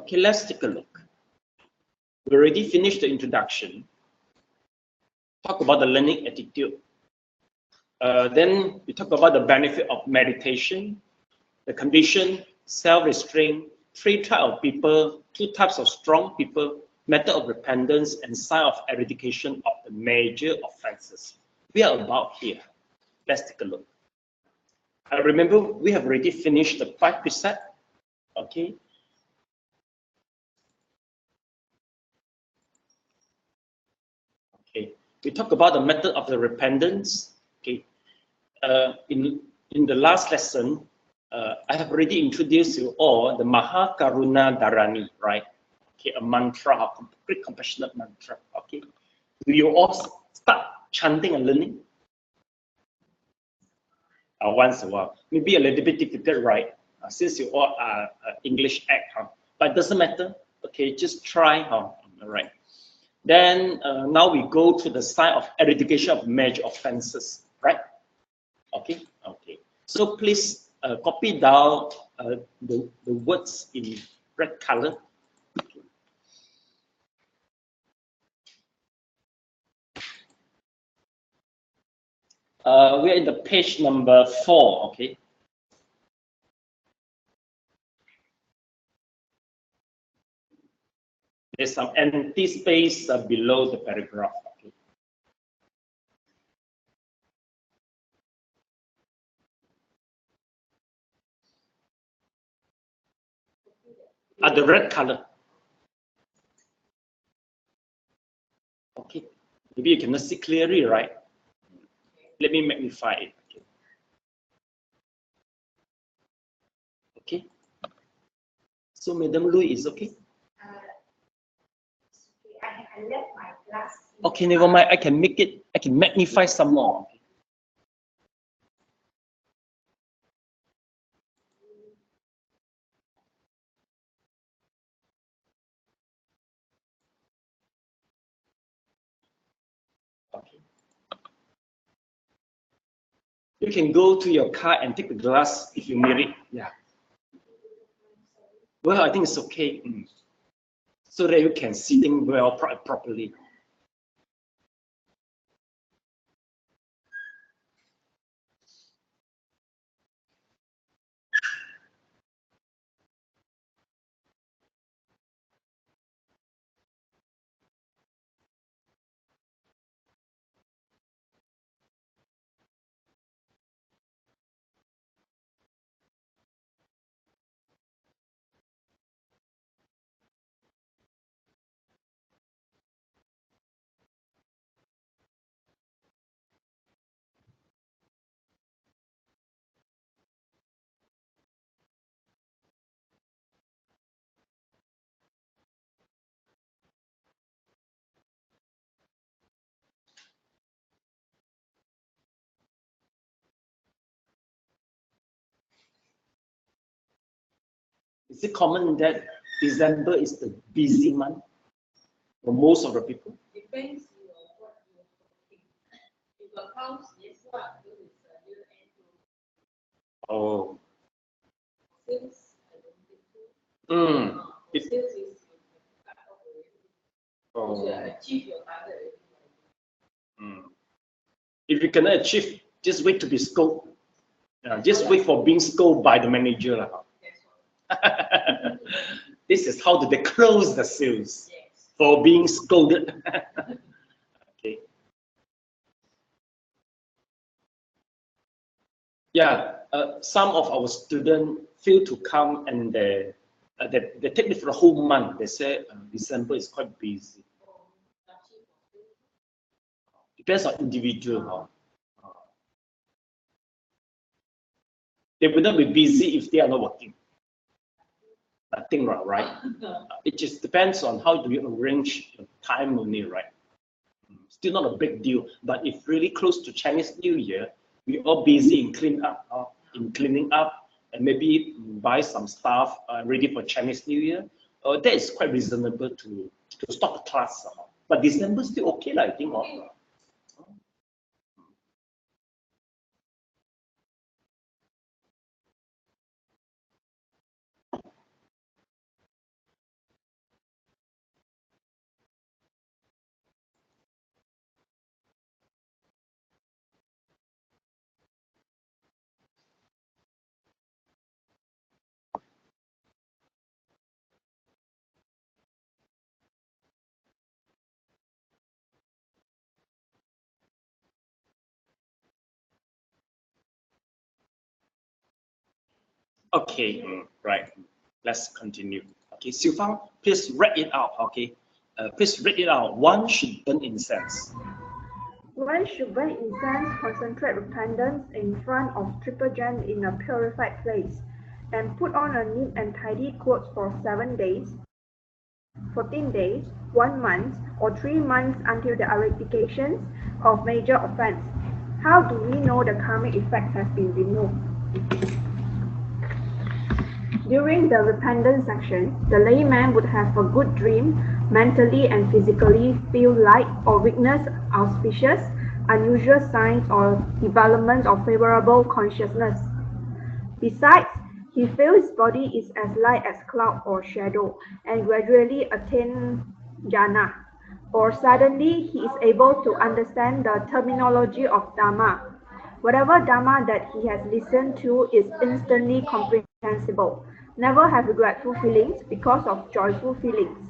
Okay, let's take a look. We already finished the introduction. Talk about the learning attitude. Then we talk about the benefit of meditation, the condition, self-restraint, 3 types of people, 2 types of strong people, method of repentance, and sign of eradication of the major offenses. We are about here. Let's take a look. Remember, we have already finished the 5 precepts. Okay. Okay. We talk about the method of the repentance. Okay. In the last lesson, I have already introduced you all the Mahakaruna Dharani, right? Okay, a mantra, a great compassionate mantra. Okay. Do you all start chanting and learning? Once in a while. Maybe a little bit difficult, right? Since you all are English act, but it doesn't matter. Okay, just try. All right. Then now we go to the sign of eradication of major offenses, right? Okay. Okay. So please copy down the words in red color. Okay. We are in the page number 4. Okay. There's some empty space below the paragraph. Okay. The red color. Okay. Maybe you cannot see clearly, right? Let me magnify it. Okay. Okay. So Madam Lui is okay? I left my glass. Okay, never mind. I can make it. I can magnify some more. Okay. You can go to your car and take the glass if you need it. Yeah. Well, I think it's okay. So that you can see things well properly. Is it common that December is the busy month for most of the people? Depends on what you're working. If accounts, yes, what is year end. Oh. Sales, I don't think so. Sales is cut off already. You achieve your target already. If you cannot achieve, just wait to be scolded. Just wait for being scolded by the manager. This is how they close the sales. Yes. For being scolded. Okay. Yeah, some of our students fail to come and they take it for the whole month. They say December is quite busy. Depends on individual. They will not be busy if they are not working. Nothing, right? It just depends on how do you arrange your time only, right? Still not a big deal, but if really close to Chinese New Year, we're all busy in cleaning up, and maybe buy some stuff ready for Chinese New Year. That is quite reasonable to stop the class. But December still okay, I think. Okay, right. Let's continue. Okay, Xiu Fang, please read it out. Okay, please read it out. One should burn incense. One should burn incense, concentrate repentance in front of triple gem in a purified place, and put on a neat and tidy clothes for 7 days, 14 days, 1 month, or 3 months until the eradication of major offense. How do we know the karmic effect has been removed? During the repentance section, the layman would have a good dream, mentally and physically feel light or witness auspicious, unusual signs or development of favorable consciousness. Besides, he feels his body is as light as cloud or shadow, and gradually attain jhana, or suddenly he is able to understand the terminology of dharma. Whatever dharma that he has listened to is instantly comprehensible. Never have regretful feelings because of joyful feelings.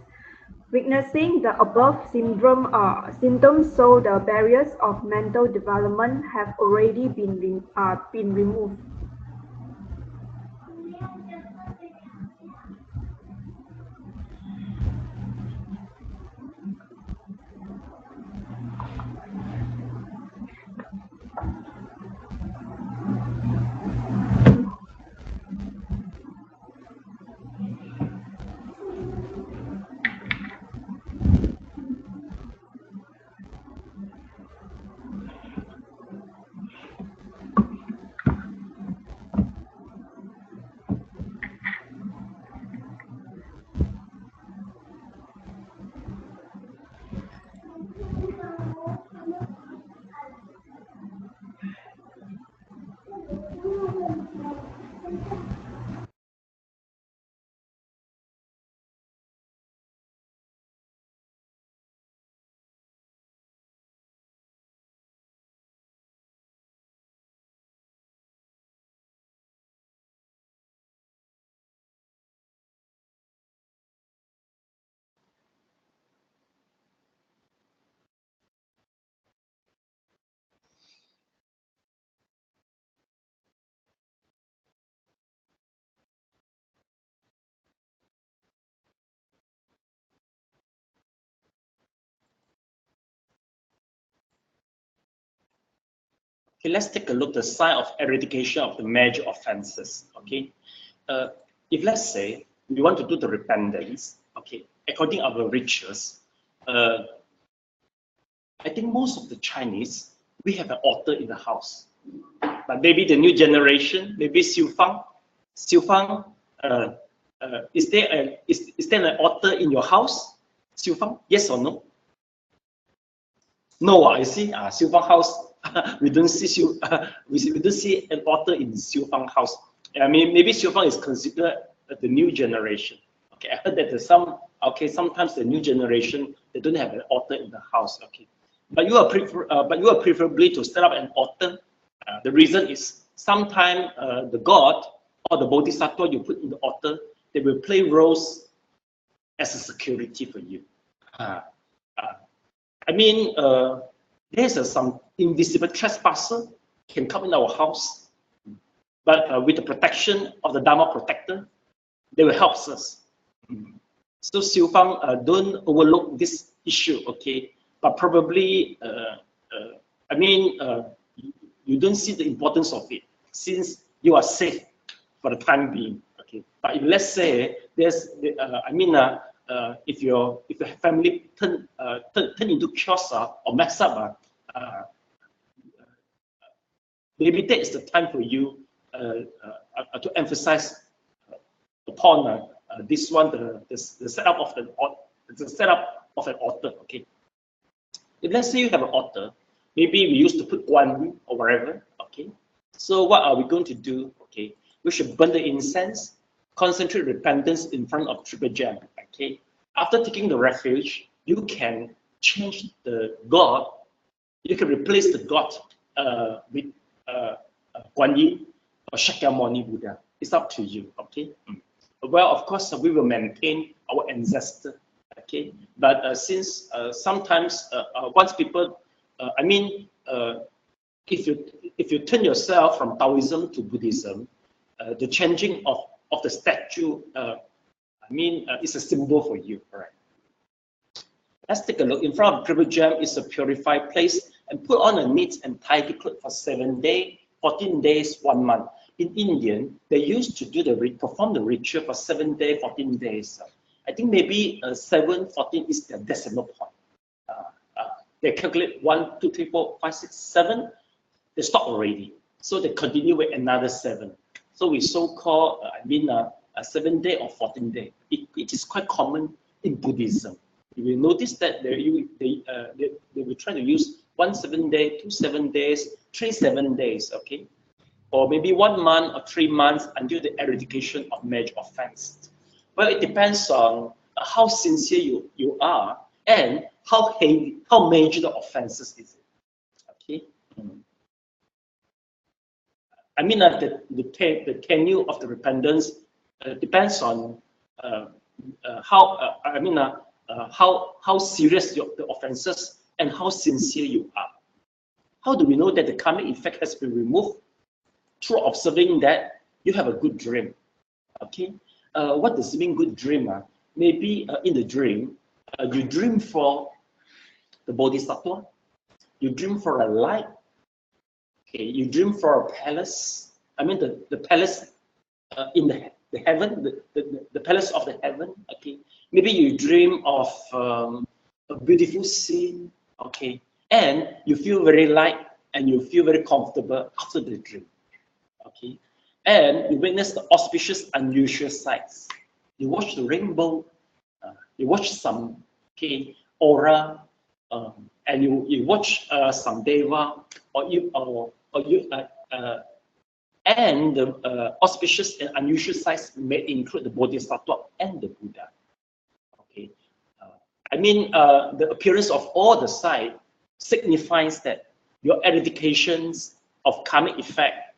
Witnessing the above symptoms show the barriers of mental development have already been removed. Okay, let's take a look at the sign of eradication of the major offenses. Okay, if let's say we want to do the repentance, okay, according to our rituals, I think most of the Chinese, we have an altar in the house. But maybe the new generation, maybe Xiu Fang, is there an altar in your house, Xiu Fang? Yes or no? No, I see. Xiu Fang house, we don't see we don't see an altar in Xiu Fang house. I mean, maybe Xiu Fang is considered the new generation. Okay, I heard that there's sometimes the new generation they don't have an altar in the house. Okay, but you are preferably to set up an altar. The reason is sometimes the god or the bodhisattva you put in the altar, they will play roles as a security for you. I mean, there's some invisible trespasser can come in our house, but with the protection of the Dharma protector, they will help us. So Xiu Fang, don't overlook this issue, okay? But probably, I mean, you don't see the importance of it since you are safe for the time being, okay? But if let's say there's, if your family turn into chaos or mess up, maybe that is the time for you to emphasize upon this one, the setup of an altar. Okay, if let's say you have an altar, maybe we used to put Guan or whatever. Okay, so what are we going to do? Okay, we should burn the incense, concentrate repentance in front of triple gem. Okay, after taking the refuge, you can change the god. You can replace the god with Guanyin or Shakyamuni Buddha. It's up to you. Okay. Well, of course, we will maintain our ancestor. Okay, but since sometimes once people, if you turn yourself from Taoism to Buddhism, the changing of the statue, is a symbol for you. All right. Let's take a look. In front of Triple Gem is a purified place, and put on a neat and tidy cloth for 7 days, 14 days, 1 month. In Indian, they used to perform the ritual for 7 days, 14 days. I think maybe 7, 14 is the decimal point. They calculate 1, 2, 3, 4, 5, 6, 7. They stop already, so they continue with another 7. So we so-called, 7 day or 14 day. It is quite common in Buddhism. You will notice that they will try to use 1 7 day, 2 7 days, 3 7 days, okay? Or maybe 1 month or 3 months until the eradication of major offense. Well, it depends on how sincere you are and how major the offenses is. Okay. The tenure of the repentance depends on how serious the offenses and how sincere you are. How do we know that the karmic effect has been removed? Through observing that you have a good dream. Okay. What does it mean, good dream? Maybe in the dream, you dream for the bodhisattva, you dream for a light, okay, you dream for a palace. The palace in the heaven, the palace of the heaven. Okay, maybe you dream of a beautiful scene. Okay, and you feel very light and you feel very comfortable after the dream. Okay, and you witness the auspicious, unusual sights. You watch the rainbow. You watch some aura, and you watch some deva, and the auspicious and unusual sights may include the bodhisattva and the Buddha. Okay, the appearance of all the sight signifies that your edifications of karmic effect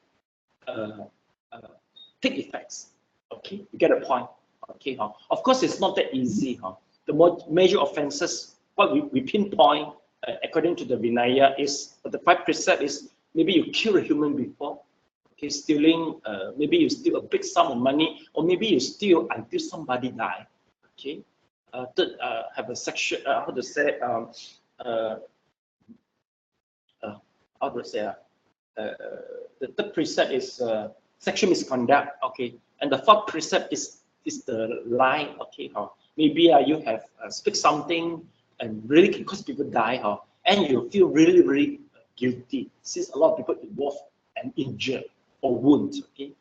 take effects. Okay, you get a point. Okay, of course, it's not that easy. The more major offenses, what we pinpoint according to the Vinaya is, the 5 precepts is, maybe you kill a human before, okay, stealing, maybe you steal a big sum of money, or maybe you steal until somebody die. Okay, third, have a sexual, the third precept is sexual misconduct. Okay, and the 4th precept is the lie. Okay, maybe you have speak something and really can cause people die, and you feel really, really guilty since a lot of people involved and injured or wounded. Okay,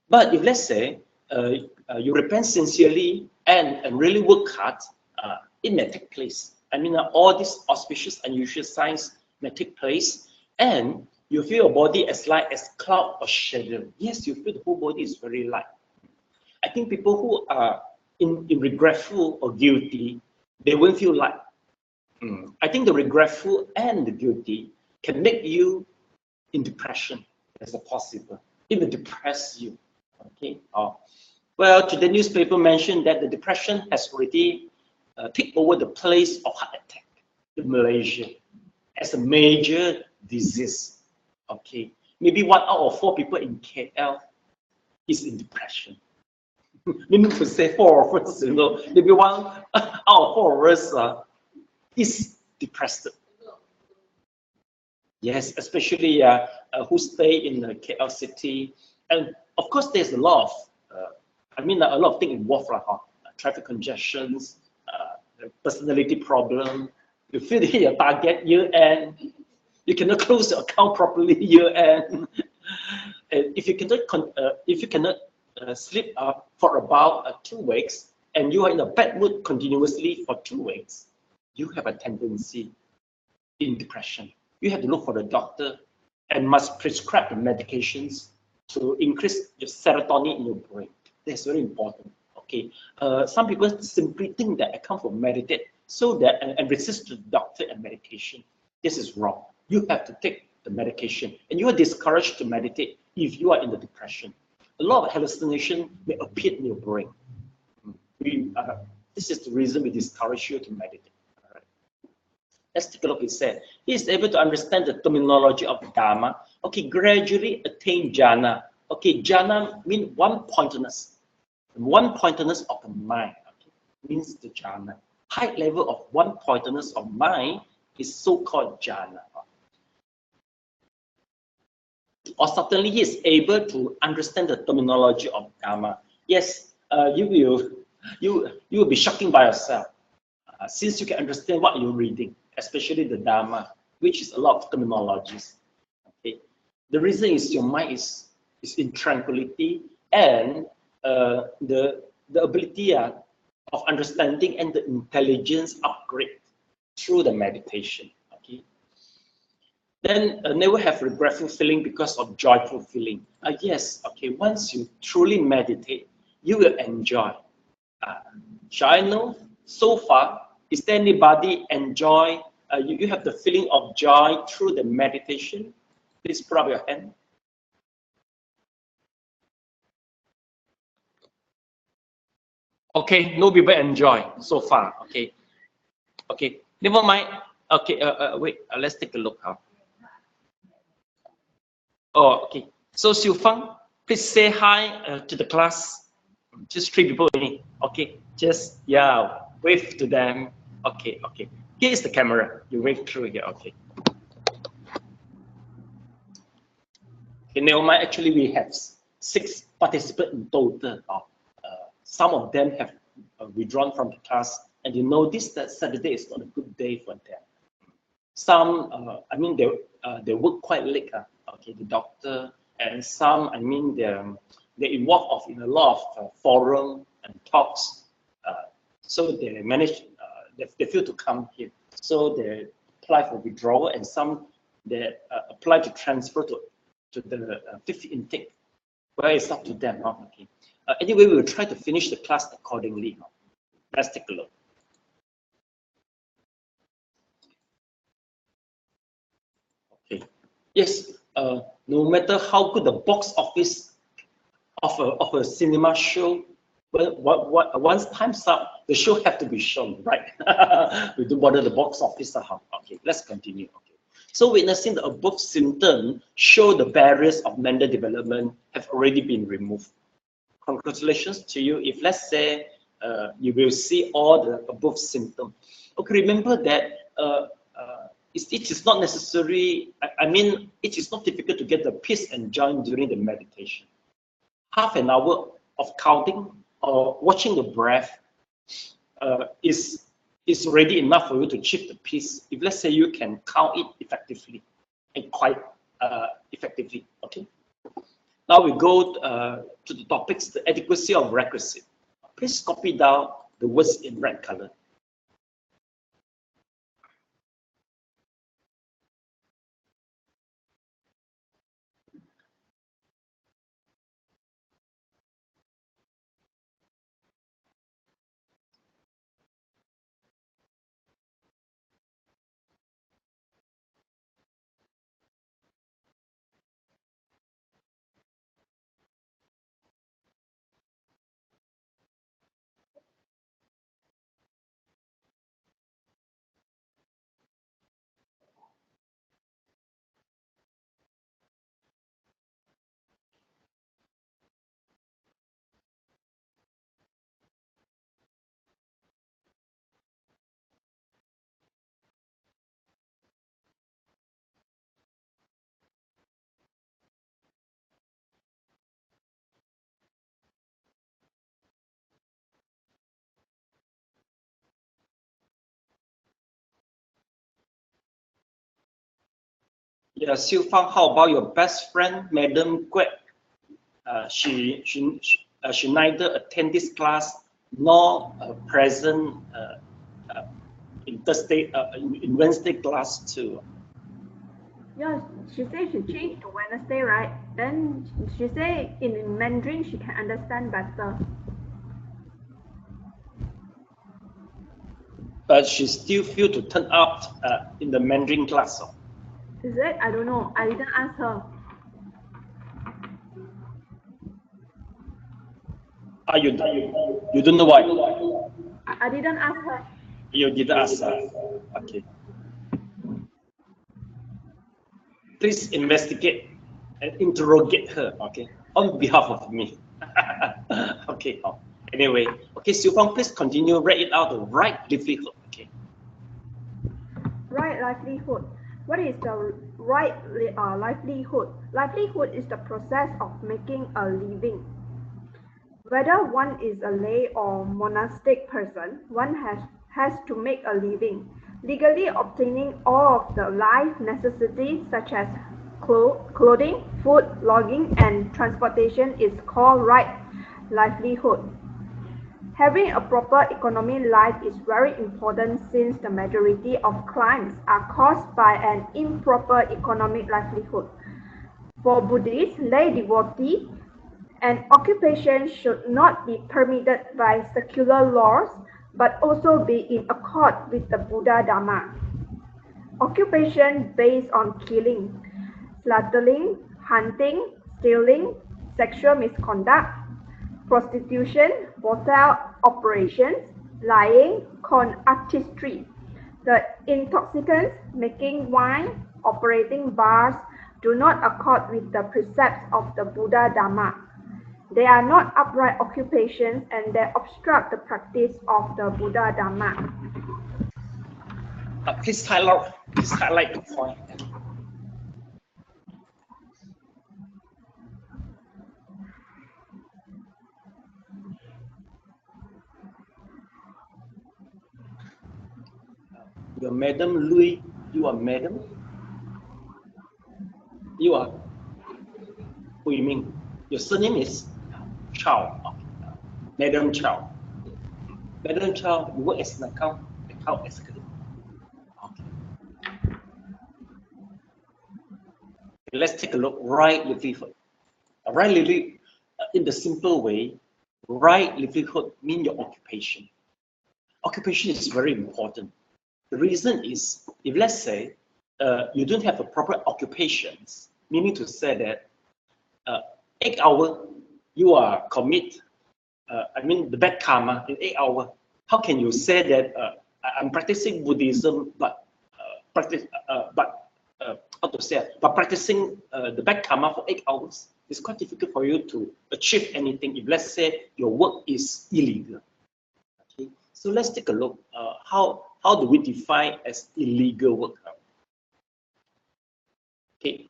but if let's say you repent sincerely and really work hard, it may take place. All these auspicious, unusual signs may take place, and you feel your body as light as cloud or shadow. Yes, you feel the whole body is very light. I think people who are in regretful or guilty, they won't feel light. I think the regretful and the guilty can make you in depression. That's possible. Even depress you. Okay. Well, today newspaper mentioned that the depression has already taken over the place of heart attack in Malaysia as a major disease. Okay. Maybe 1 out of 4 people in KL is in depression. Meaning to say 4 of us, maybe 1 out of 4 of us is depressed. Yes, especially who stay in the KL city, and of course there's a lot of, a lot of things involved, traffic congestions, personality problem. You feel to hit your target year end, you cannot close your account properly year end. And if you cannot sleep for about 2 weeks, and you are in a bad mood continuously for 2 weeks, you have a tendency in depression. You have to look for the doctor and must prescribe the medications to increase your serotonin in your brain. That's very important. Okay. Some people simply think that I come for meditate so that and resist to the doctor and medication. This is wrong. You have to take the medication, and you are discouraged to meditate if you are in the depression. A lot of hallucination may appear in your brain. This is the reason we discourage you to meditate. All right. Let's take a look. It said, he is able to understand the terminology of Dharma. Okay, gradually attain jhana Okay, jhana means one-pointedness. One-pointedness of the mind, okay, means the jhana. High level of one-pointedness of mind is so-called jhana. Or certainly he is able to understand the terminology of dharma. Yes, you will be shocking by yourself since you can understand what you're reading, especially the dharma, which is a lot of terminologies. Okay, the reason is your mind is in tranquility, and the ability of understanding and the intelligence upgrade through the meditation. Okay, then never have regretful feeling because of joyful feeling. Yes, okay, once you truly meditate, you will enjoy. Shall I know so far, is there anybody enjoy, you have the feeling of joy through the meditation? Please put up your hand. Okay, no people enjoy so far. Okay, okay, never mind. Okay, wait, let's take a look. Oh, okay. So Xiu Fang, please say hi to the class. Just 3 people only. Okay, just yeah, wave to them. Okay, okay. Here is the camera. You wave through here. Okay. Okay, never mind. Actually, we have 6 participants in total. Some of them have withdrawn from the class, and you know that Saturday is not a good day for them. Some, I mean, they work quite late. Okay, the doctor, and some, I mean, they involved in a lot of forum and talks. So they manage, they feel to come here. So they apply for withdrawal, and some they apply to transfer to the 5th intake. Well, it's up to them. Okay. Anyway, we will try to finish the class accordingly. Let's take a look. Okay. Yes. No matter how good the box office of a cinema show, once time's up, the show have to be shown, right? We don't bother the box office. Okay, let's continue. Okay. So witnessing the above symptom show the barriers of mental development have already been removed. Congratulations to you. If let's say you will see all the above symptoms. Okay, remember that it is not necessary. I mean, it is not difficult to get the peace and joy during the meditation. Half an hour of counting or watching the breath is already enough for you to achieve the peace. If let's say you can count it effectively and quite effectively. Okay. Now we go to the topics, the adequacy of requisite. Please copy down the words in red color. Yeah, Xiu Fang, how about your best friend, Madam Guet? She neither attend this class nor present in Thursday in Wednesday class too. Yeah, she said she changed to Wednesday, right? Then she said in Mandarin she can understand better. But she still feel to turn up in the Mandarin class. Is it? I don't know. I didn't ask her. You don't know why? I didn't ask her. You didn't ask her. Okay. Please investigate and interrogate her, okay, on behalf of me. Okay. Anyway, okay, Siu Fang, please continue. Read it out. The right livelihood. Okay. Right livelihood. What is the right livelihood? Livelihood is the process of making a living. Whether one is a lay or monastic person, one has to make a living. Legally obtaining all of the life necessities such as clothing, food, lodging, and transportation is called right livelihood. Having a proper economic life is very important since the majority of crimes are caused by an improper economic livelihood. For Buddhist lay devotee, an occupation should not be permitted by secular laws, but also be in accord with the Buddha Dharma. Occupation based on killing, slaughtering, hunting, stealing, sexual misconduct, prostitution, brothel operations, lying, con artistry, the intoxicants, making wine, operating bars, do not accord with the precepts of the Buddha Dharma. They are not upright occupations and they obstruct the practice of the Buddha Dharma. Please highlight the point. You're Madam Louis. You are Madam. You are Hui Ming. Your surname is Chow. Madam Chow. Madam Chow, you work as an account executive. Okay. Let's take a look. Right livelihood. Right livelihood, in the simple way, right livelihood means your occupation. Occupation is very important. The reason is, if let's say you don't have a proper occupations, meaning to say that 8 hours you are commit, the bad karma in 8 hours. How can you say that I'm practicing Buddhism, but practicing the bad karma for 8 hours? It's quite difficult for you to achieve anything if let's say your work is illegal. Okay, so let's take a look. How do we define as illegal work? Okay,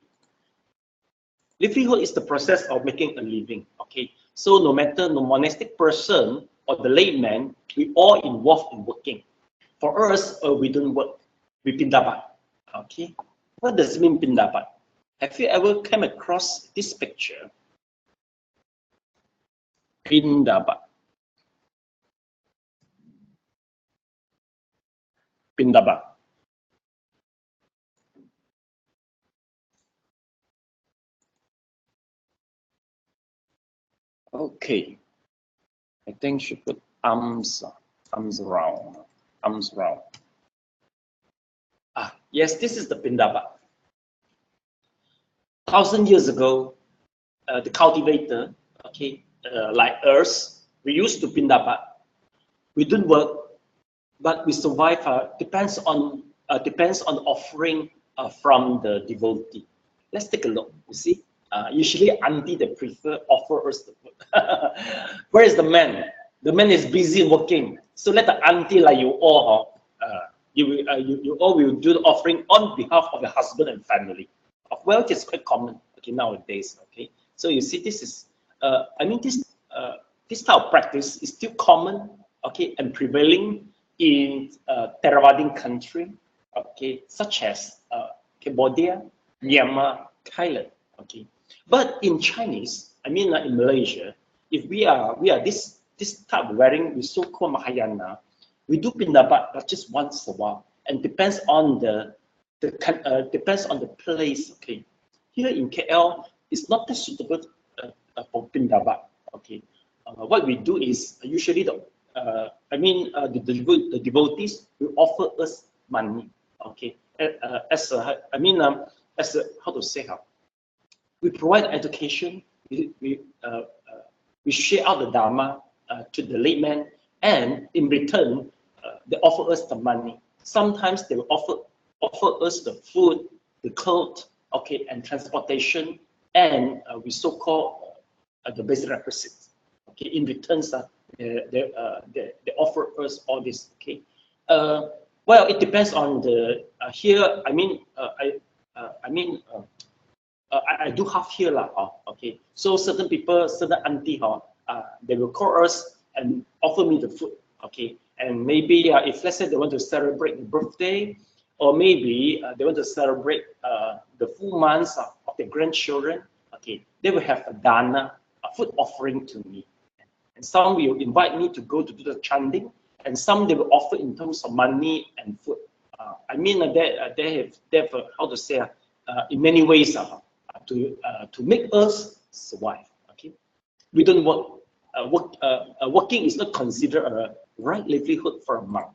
livelihood is the process of making a living. Okay, so no matter the monastic person or the layman, we all involved in working. For us, we don't work. We pindapat. Okay, what does it mean pindapat? Have you ever come across this picture? Pindapat. Pindapat. Okay, I think she put arms around. Yes, this is the pindapat. 1,000 years ago, the cultivator, okay, like us, we used to pindapat. We don't work, but we survive. Depends on offering from the devotee. Let's take a look. You see, usually auntie they prefer offer us the work. Where is the man? The man is busy working. So let the auntie like you all, you all will do the offering on behalf of your husband and family. Well, it is quite common, okay, nowadays. Okay, so you see, this is this type of practice is still common, okay, and prevailing in Theravadic country, okay, such as Cambodia, Myanmar, Thailand, okay. But in Chinese, in Malaysia, if we are this type of wearing, we so-called Mahayana, we do pindapat, but just once a while, and depends on the place. Okay, here in KL, it's not that suitable for pindapat. Okay, what we do is usually the devotees will offer us money. Okay, we provide education. We share out the dharma to the layman, and in return, they offer us the money. Sometimes they will offer us the food, the clothes, okay, and transportation and we so-called the basic requisites. Okay, in return, they offer us all this. Okay, well, it depends on the here. I do have here lah. Okay, so certain people, certain auntie, they will call us and offer me the food. Okay, and maybe if let's say they want to celebrate the birthday, or maybe they want to celebrate the full months of their grandchildren. Okay, they will have a dana, a food offering to me, and some will invite me to go to do the chanting, and some they will offer in terms of money and food. They have how to say in many ways to make us survive. Okay, we don't work. Working is not considered a right livelihood for a monk.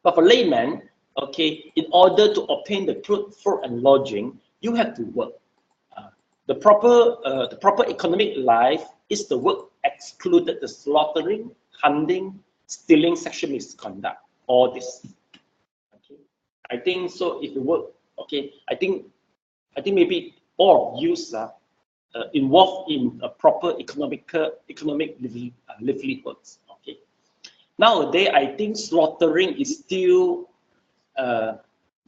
But for layman, okay, in order to obtain the food and lodging, you have to work. The proper economic life is the work excluded the slaughtering, hunting, stealing, sexual misconduct, all this. Okay, I think so. If you work, okay, I think maybe all of you are involved in a proper economic livelihoods. Okay, nowadays I think slaughtering is still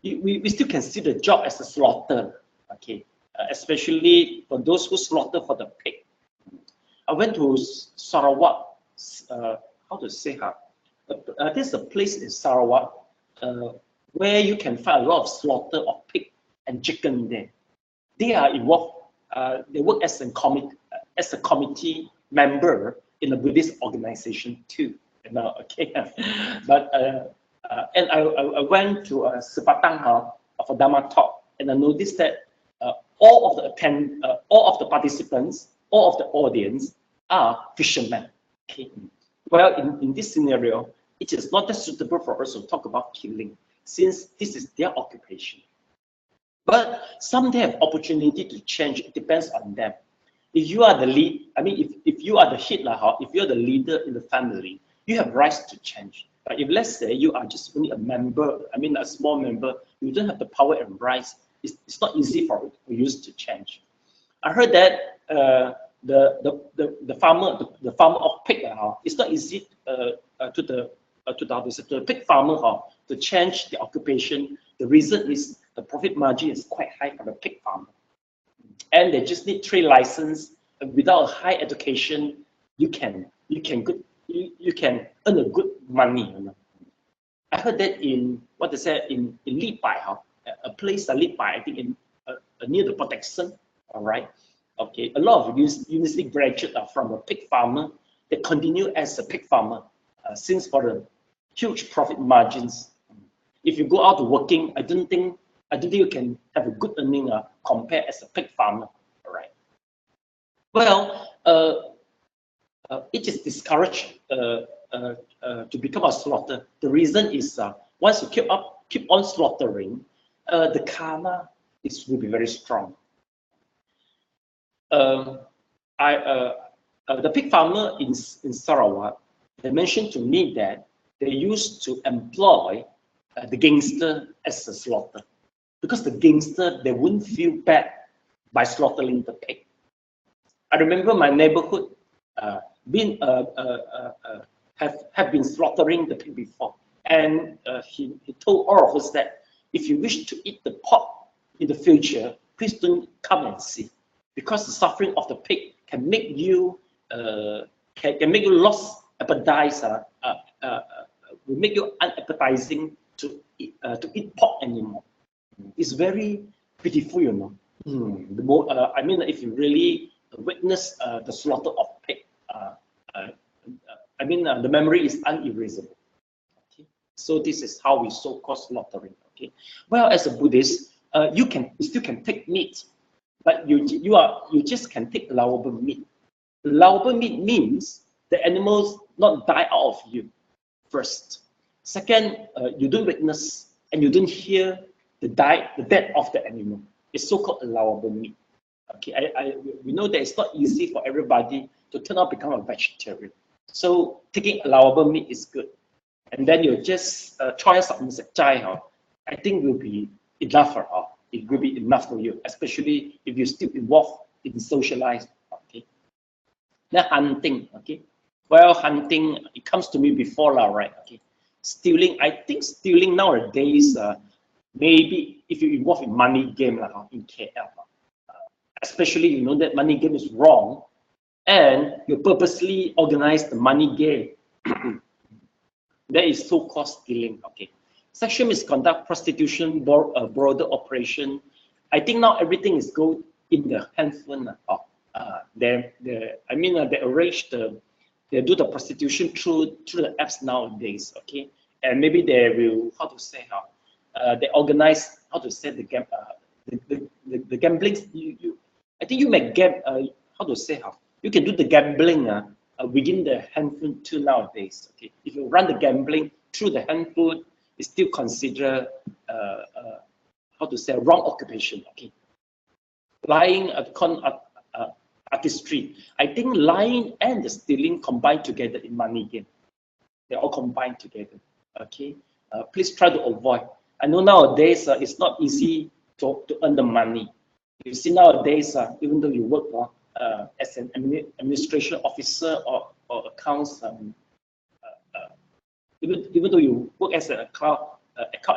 we still consider the job as a slaughter. Okay, especially for those who slaughter for the pig. I went to Sarawak. How to say there's a place in Sarawak where you can find a lot of slaughter of pig and chicken there. They are involved. They work as a committee member in a Buddhist organization too. Okay, but and I went to a Sepatang of a Dharma talk, and I noticed that all of the participants, all of the audience are fishermen. Okay, well, in this scenario, it is not that suitable for us to talk about killing, since this is their occupation. But some they have opportunity to change. It depends on them. If you are the lead, if you are the head, if you are the leader in the family, you have rights to change. But if let's say you are just only a member, a small member, you don't have the power and rights. It's not easy for you to change. I heard that the farmer of pig, it's not easy to the pig farmer to change the occupation. The reason is the profit margin is quite high for the pig farmer, and they just need trade license. And without a high education, you can earn a good money. I heard that in what they say in Li Bai, a place Li Bai, I think in near the protection. All right, okay, a lot of university graduates are from a pig farmer. They continue as a pig farmer since for the huge profit margins. If you go out to working, I don't think you can have a good earning compared as a pig farmer. All right. Well, it is discouraged to become a slaughter. The reason is once you keep on slaughtering, the karma will be very strong. The pig farmer in Sarawak, they mentioned to me that they used to employ the gangster as a slaughter, because the gangster, they wouldn't feel bad by slaughtering the pig. I remember my neighborhood have been slaughtering the pig before, and he told all of us that if you wish to eat the pork in the future, please don't come and see, because the suffering of the pig can make you lose appetite, will make you unappetizing to eat pork anymore. It's very pitiful, you know. If you really witness the slaughter of pig, the memory is unerasable. Okay? So this is how we so-called slaughtering. Okay. Well, as a Buddhist, you still can take meat, but you just can take allowable meat. Allowable meat means the animals not die out of you. First, second, you don't witness and you don't hear the death of the animal. It's so-called allowable meat. Okay, we know that it's not easy for everybody to turn out become a vegetarian. So taking allowable meat is good, and then you just try something. I think will be enough for all. it will be enough for you, especially if you still involved in socialized. Okay. Then hunting. Okay. Well, hunting, it comes to me before now, right? Okay. Stealing, I think stealing nowadays, maybe if you involve in money game in KL, especially you know that money game is wrong, and you purposely organize the money game, that is so-called stealing. Okay. Sexual misconduct, prostitution, broader operation. I think now everything is go in the handphone. They arrange they do the prostitution through the apps nowadays. Okay, and maybe they will they organize the gambling. I think you may get you can do the gambling within the handphone too nowadays. Okay, if you run the gambling through the handphone, it's still considered wrong occupation. Okay, lying artistry. I think lying and the stealing combined together in money game. They're all combined together. Okay, please try to avoid. I know nowadays it's not easy to earn the money. You see nowadays, even though you work as an administration officer or accounts, even though you work as an account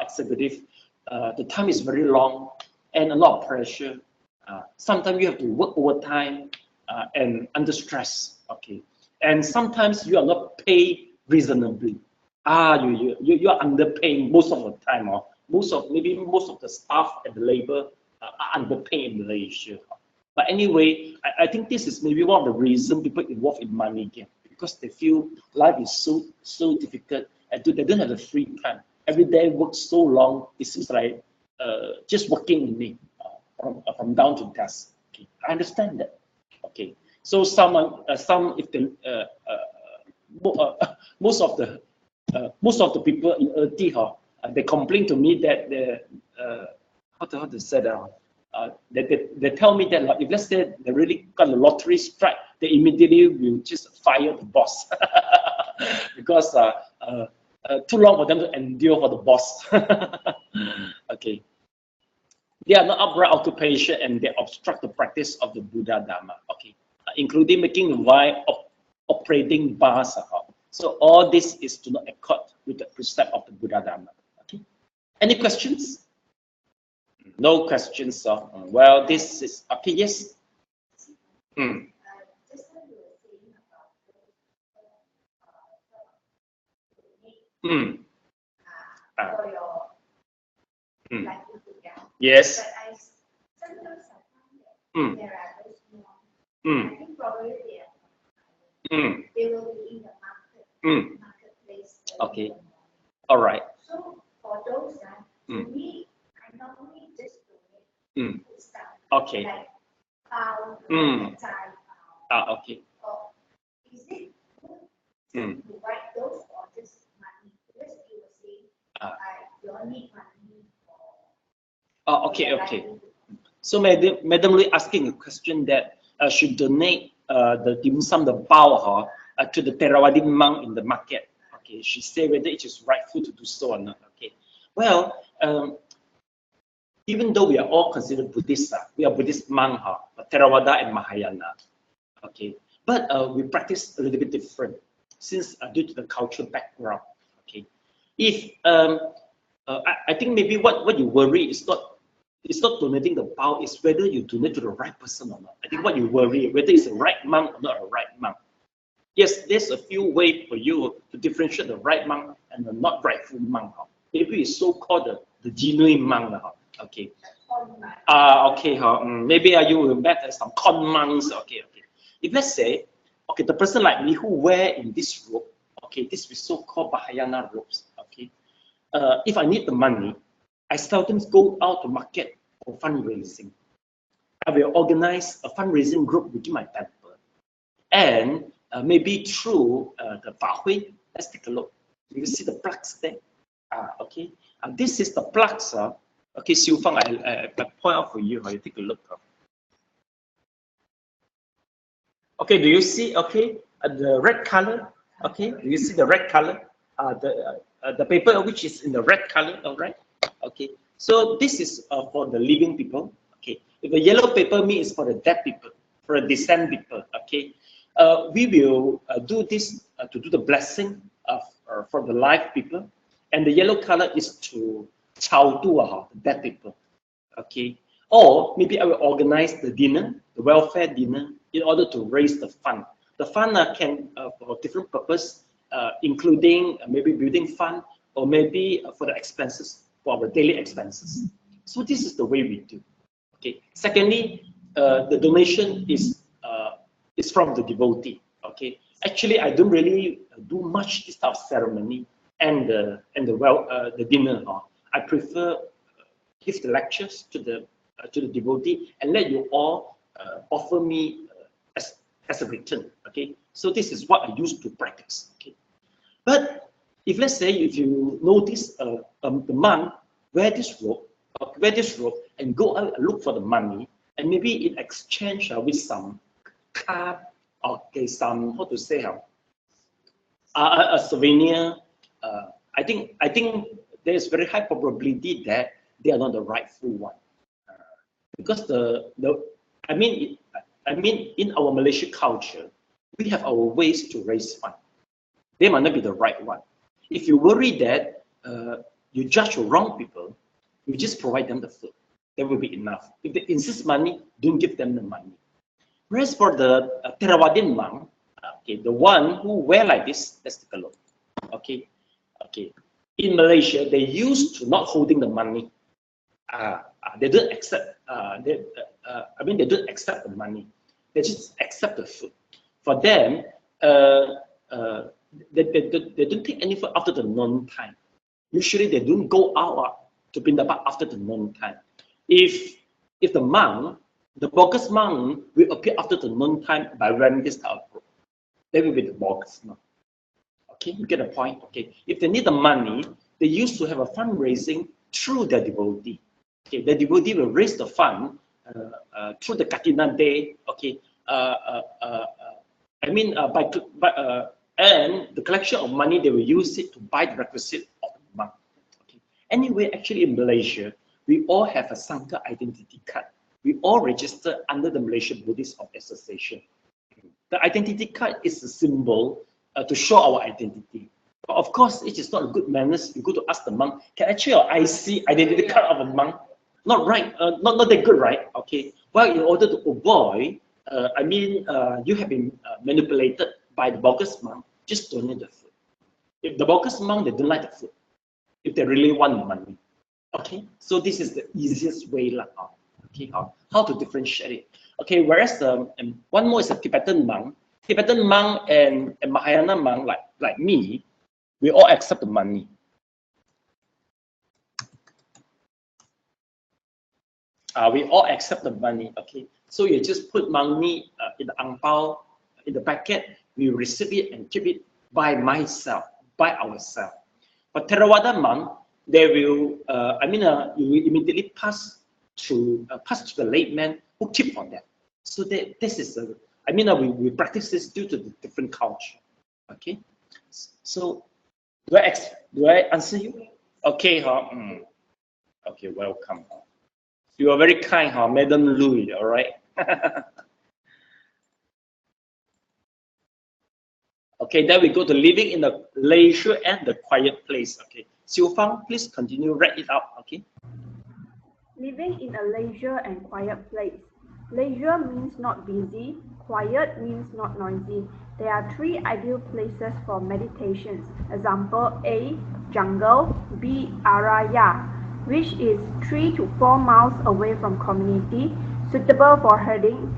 executive, the time is very long and a lot of pressure. Sometimes you have to work overtime and under stress. Okay, and sometimes you are not paid reasonably. You are underpaid most of the time. Most of the staff and the labor are underpaid in Malaysia. But anyway, I think this is maybe one of the reasons people involved in money game, because they feel life is so difficult and they don't have the free time. Every day work so long, it seems like just working only from dawn to dusk. Okay, I understand that. Okay, so most of the people in Erdivihara, they complain to me that they tell me that if let's say they really got a lottery strike, they immediately will just fire the boss because too long for them to endure for the boss. Okay, they are not upright occupation and they obstruct the practice of the Buddha Dharma. Okay, including making the wine operating bars. So all this is to not accord with the precept of the Buddha Dharma. Okay, any questions? No questions. Well, this is okay. Yes. Yes. I think probably they will be in the marketplace. Okay. All right. So for those we I normally just donate stuff. Okay. Like okay. Is it good to provide those or just money? Because you were saying you don't need money for okay. So Madam Lee asking a question that should donate the dim sum, the bao, to the Theravada monk in the market. Okay, she said whether it is rightful to do so or not. Okay, well, even though we are all considered Buddhist, we are Buddhist monk, Theravada and Mahayana. Okay, but we practice a little bit different since due to the cultural background. Okay, if I think maybe what you worry is not donating the bao, is whether you donate to the right person or not. I think what you worry, whether it's the right monk or not a right monk. Yes, there's a few ways for you to differentiate the right monk and the not rightful monk. Maybe it's so-called the genuine monk. Okay. Okay. Maybe you will met some con monks. Okay. If let's say, okay, the person like me who wear in this robe, okay, this is so-called Mahayana robes. Okay. If I need the money, I seldom go out to market for fundraising. I will organize a fundraising group within my temple, and maybe through the Fahui. Let's take a look. You see the plugs there. Okay. This is the plugs. Okay, Xiu Fang, I point out for you. You take a look. Okay, do you see? Okay, the red color. Okay, do you see the red color? The paper which is in the red color. All right. Okay. So this is for the living people. Okay. If the yellow paper means for the dead people, for the descent people. Okay. We will do this to do the blessing for the live people, and the yellow color is to chao tu the dead people. Okay. Or maybe I will organize the dinner, the welfare dinner, in order to raise the fund. The fund can for different purpose, including maybe building fund, or maybe for the expenses, for our daily expenses. So this is the way we do. Okay. Secondly, the donation is from the devotee. Okay. Actually, I don't really do much this type of ceremony and the dinner. I prefer give the lectures to the devotee and let you all offer me as a return. Okay. So this is what I used to practice. Okay. But if let's say if you notice the monk wear this robe and go out and look for the money, and maybe in exchange with some card or some how to say a souvenir, I think there is very high probability that they are not the rightful one, because I mean in our Malaysian culture we have our ways to raise fund. They might not be the right one. If you worry that you judge the wrong people, you just provide them the food. That will be enough. If they insist money, don't give them the money. Whereas for the Theravadan monk, okay, the one who wear like this, let's take a look. Okay. In Malaysia, they used to not holding the money. They don't accept. They don't accept the money. They just accept the food. For them, they don't take any food after the noon time. Usually, they don't go out to Pindapat after the noon time. If the monk, the bogus monk will appear after the noon time by wearing this type of robe, they will be the bogus monk. Okay, you get the point. Okay, if they need the money, they used to have a fundraising through their devotee. Okay, the devotee will raise the fund through the Katina Day. Okay, and the collection of money, they will use it to buy the requisite of the monk. Okay. Anyway, actually in Malaysia, we all have a Sangha identity card. We all register under the Malaysian Buddhist Association. The identity card is a symbol to show our identity. But of course, it is not good manners. You go to ask the monk, can I show your IC, identity card of a monk? Not right, not that good, right? Okay. Well, in order to avoid, you have been manipulated by the bogus monk, just donate the food. If the bogus monk, they don't like the food, if they really want the money. Okay, so this is the easiest way, okay, how to differentiate it. Okay, whereas one more is a Tibetan monk. Tibetan monk and Mahayana monk, like me, we all accept the money. We all accept the money. Okay, so you just put money in the ang pao, in the packet. We receive it and keep it by ourselves. But Theravada monk, they will, you will immediately pass to the layman who keep on that. So this is we practice this due to the different culture. Okay, so do I answer you? Okay, okay, welcome. You are very kind, Madam Louis. All right. Okay, then we go to living in the leisure and the quiet place. Okay, Xiu Fang, please continue, write it out. Okay. Living in a leisure and quiet place. Leisure means not busy, quiet means not noisy. There are three ideal places for meditations. Example A, jungle, B, Araya, which is 3 to 4 miles away from community, suitable for herding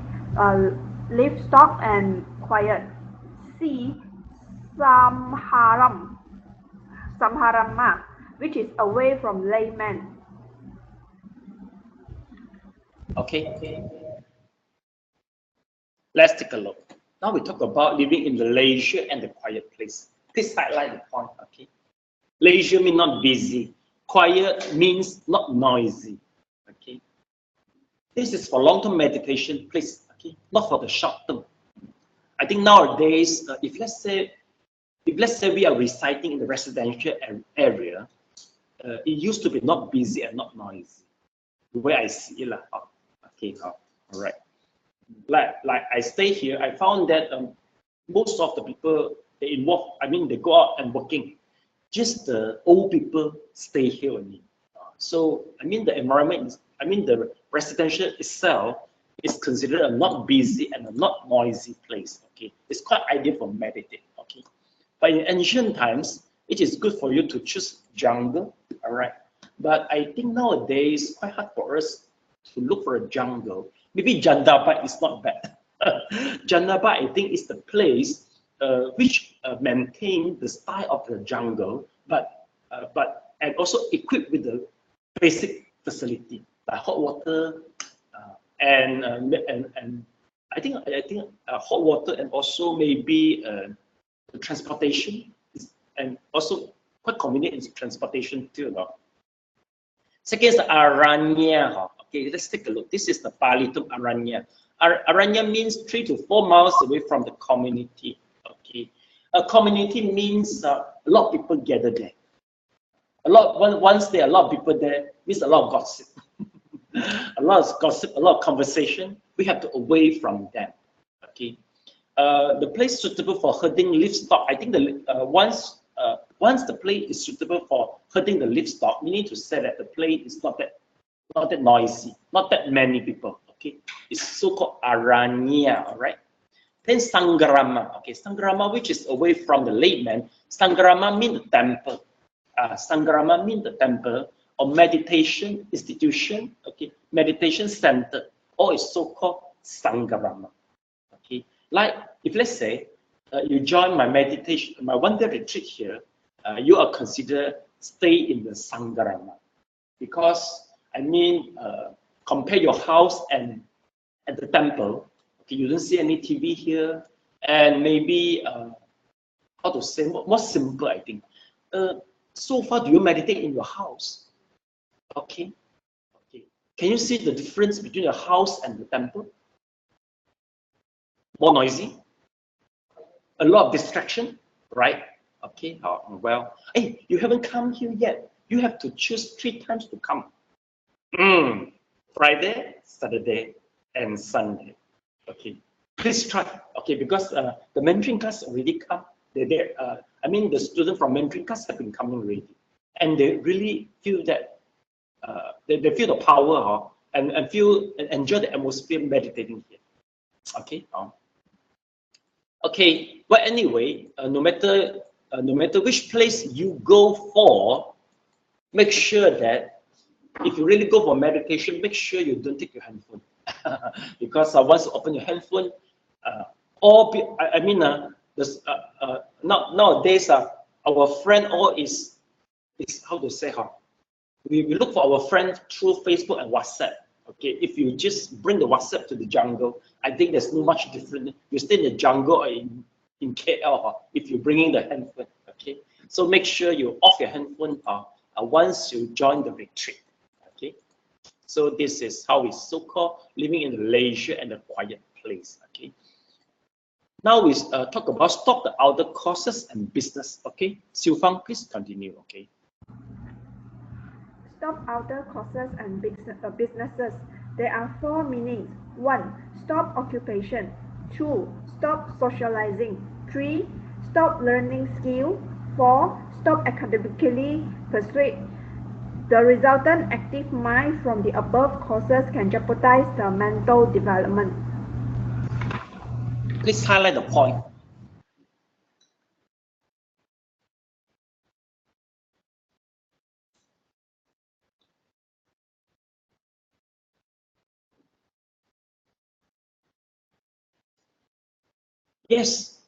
livestock and quiet. C, Samharama, which is away from layman. Okay. Let's take a look. Now we talk about living in the leisure and the quiet place. Please highlight the point. Okay. Leisure means not busy. Quiet means not noisy. Okay. This is for long-term meditation, please. Okay. Not for the short-term. I think nowadays, if let's say we are residing in the residential area, it used to be not busy and not noisy. The way I see it, okay, all right. Like I stay here, I found that most of the people they involve, I mean, they go out and working. Just the old people stay here only. So I mean, the environment is, I mean, the residential itself is considered a not busy and a not noisy place. Okay, it's quite ideal for meditate. Okay, but in ancient times, it is good for you to choose jungle. All right, but I think nowadays it's quite hard for us to look for a jungle. Maybe Jandaba is not bad. Jandaba, I think, is the place which maintain the style of the jungle, but and also equipped with the basic facility like hot water and I think hot water and also maybe the transportation and also quite convenient in transportation too. No? Second is the aranya. Okay, let's take a look. This is the Pali term aranya. Aranya means 3 to 4 miles away from the community. Okay, a community means a lot of people gather there. Once there are a lot of people there, means a lot of gossip. A lot of gossip, a lot of conversation. We have to away from them. Okay, the place suitable for herding livestock. I think the once the place is suitable for herding the livestock, we need to say that the place is not that noisy, not that many people. Okay, it's so-called aranya. All right. Then Sangharama. Okay, Sangharama, which is away from the layman. Sangharama means the temple. Sangharama means the temple or meditation institution. Okay, meditation center, or it's so-called Sangharama. Okay, like if let's say you join my meditation, my one-day retreat here, you are considered stay in the Sangharama because I mean compare your house and at the temple. Okay, you don't see any TV here, and maybe how to say more simple, I think. So far, do you meditate in your house? Okay, okay. Can you see the difference between your house and the temple? More noisy, a lot of distraction, right? Okay. Well, hey, you haven't come here yet. You have to choose 3 times to come. Friday, Saturday, and Sunday. Okay, please try. Okay, because the Mandarin class already come. I mean, the students from Mandarin class have been coming already, and they really feel that they feel the power and feel and enjoy the atmosphere meditating here. Okay. Okay. But anyway, no matter which place you go for, make sure that if you really go for meditation, make sure you don't take your handphone. Because once you open your handphone, nowadays our friend all is how to say we look for our friend through Facebook and WhatsApp. Okay, if you just bring the WhatsApp to the jungle, I think there's not much different. You stay in the jungle or in KL if you're bringing the handphone. Okay, so make sure you off your handphone once you join the retreat. Okay. So this is how we so-called living in the leisure and the quiet place. Okay. Now we talk about stop the outer courses and business. Okay. Xiu Fang, please continue. Okay. Stop outer courses and businesses. There are 4 meanings. 1. Stop occupation. 2. Stop socializing. 3. Stop learning skill. 4. Stop academically pursuit. The resultant active mind from the above causes can jeopardize the mental development. Please highlight the point. Yes.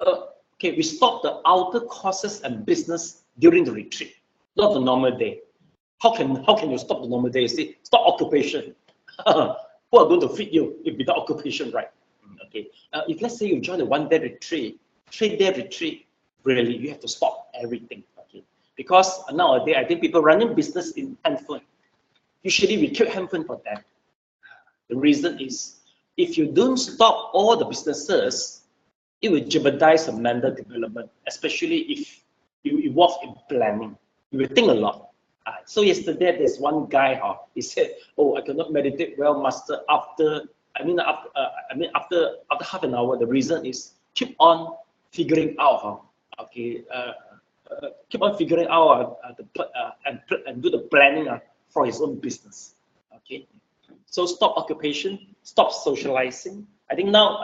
Okay, we stop the outer courses and business during the retreat, not the normal day. How can you stop the normal day? See, stop occupation. Who are going to feed you if without occupation, right? Okay. If let's say you join a 1-day retreat, 3-day retreat, really you have to stop everything. Okay. Because nowadays I think people running business in handphone. Usually we keep handphone for them. The reason is if you don't stop all the businesses, it will jeopardize the mental development, especially if you involve in planning. You will think a lot. So yesterday there's one guy, he said, "Oh, I cannot meditate well, master. After half an hour. The reason is keep on figuring out, keep on figuring out and do the planning for his own business. Okay, so stop occupation, stop socializing. I think now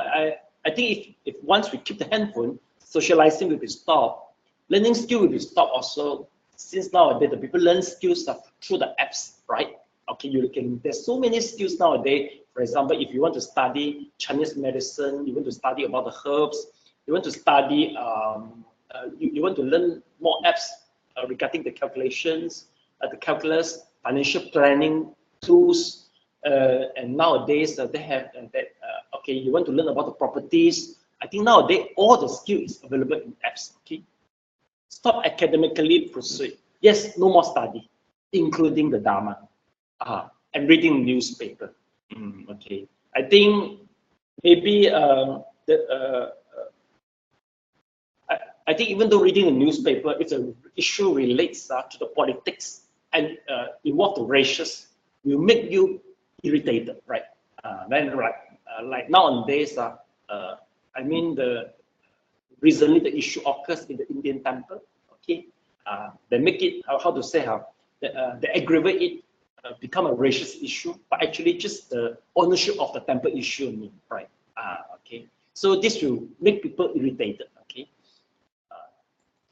I think if once we keep the handphone, socializing will be stopped, learning skill will be stopped also. Since nowadays the people learn skills through the apps, right? Okay, there's so many skills nowadays. For example, if you want to study Chinese medicine, you want to study about the herbs, you want to study, you want to learn more apps regarding the calculations, the calculus, financial planning tools, and nowadays they have okay, you want to learn about the properties. I think nowadays all the skill is available in apps. Okay, stop academically pursuit. Yes, no more study, including the dharma, and reading newspaper. Okay, I think maybe I think even though reading the newspaper, if the issue relates to the politics and involve the races, will make you irritated, right? Then like nowadays, I mean recently the issue occurs in the Indian temple. Okay, they make it how to say they aggravate it. Become a racist issue, but actually just the ownership of the temple issue, right? Okay, so this will make people irritated. Okay,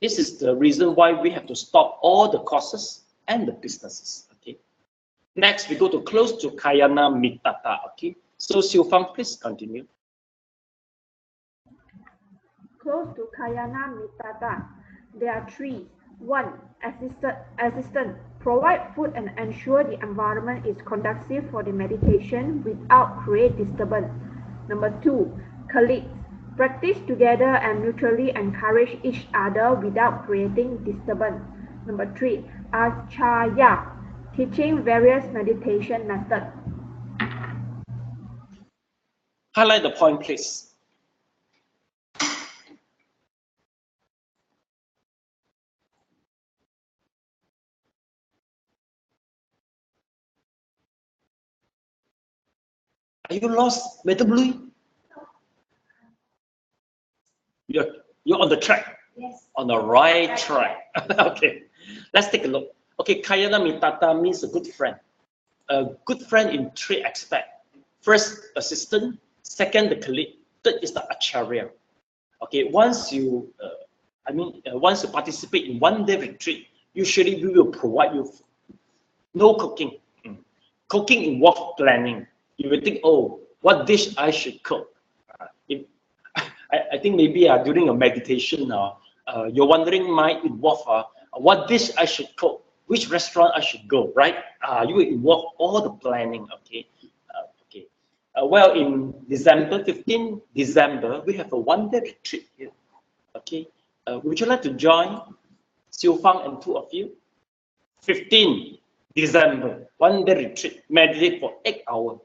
this is the reason why we have to stop all the courses and the businesses. Okay, next we go to close to Kayana Mitata. Okay, so Xiu Fang, please continue. Close to Kayana Mitata, there are three. 1. Assistant. Provide food and ensure the environment is conducive for the meditation without create disturbance. Number 2. Colleagues. Practice together and mutually encourage each other without creating disturbance. Number 3. Acharya. Teaching various meditation methods. Highlight the point, please. Are you lost, Metablu? You're on the track. Yes. On the right track. Okay, let's take a look. Okay, Kayana Mitata means a good friend. A good friend in three aspects. First, assistant. Second, the colleague. Third is the acharya. Okay, once you once you participate in one-day retreat, usually we will provide you food. No cooking. Cooking involves planning. You will think, oh, what dish I should cook. I think maybe during a meditation, you're wondering might involve what dish I should cook, which restaurant I should go, right? You will involve all the planning, okay? Well, in December, 15 December, we have a one-day retreat here, okay? Would you like to join Xiu Fang and two of you? 15 December, one-day retreat, meditate for 8 hours.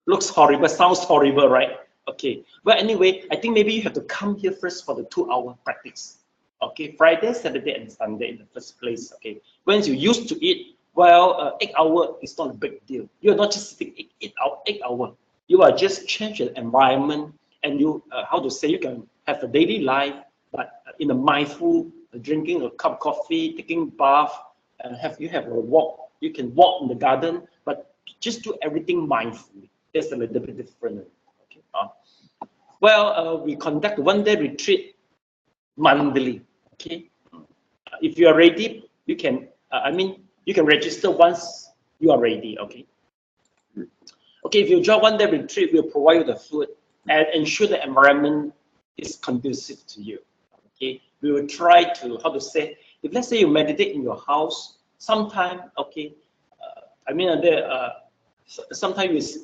Looks horrible, sounds horrible, right? Okay, well, anyway, I think maybe you have to come here first for the 2-hour practice. Okay, Friday, Saturday, and Sunday in the first place. Okay, once you're used to it, well, 8 hours is not a big deal. You're not just sitting 8 hours. You are just change the environment, and you, how to say, you can have a daily life, but in a mindful, drinking a cup of coffee, taking bath, you have a walk. You can walk in the garden, but just do everything mindfully. That's a little bit different. Okay. Well, we conduct one-day retreat monthly. Okay. If you are ready, you can. You can register once you are ready. Okay. Okay. If you join one-day retreat, we'll provide you the food and ensure the environment is conducive to you. Okay. We will try to, how to say, if let's say you meditate in your house, sometime, okay. Sometimes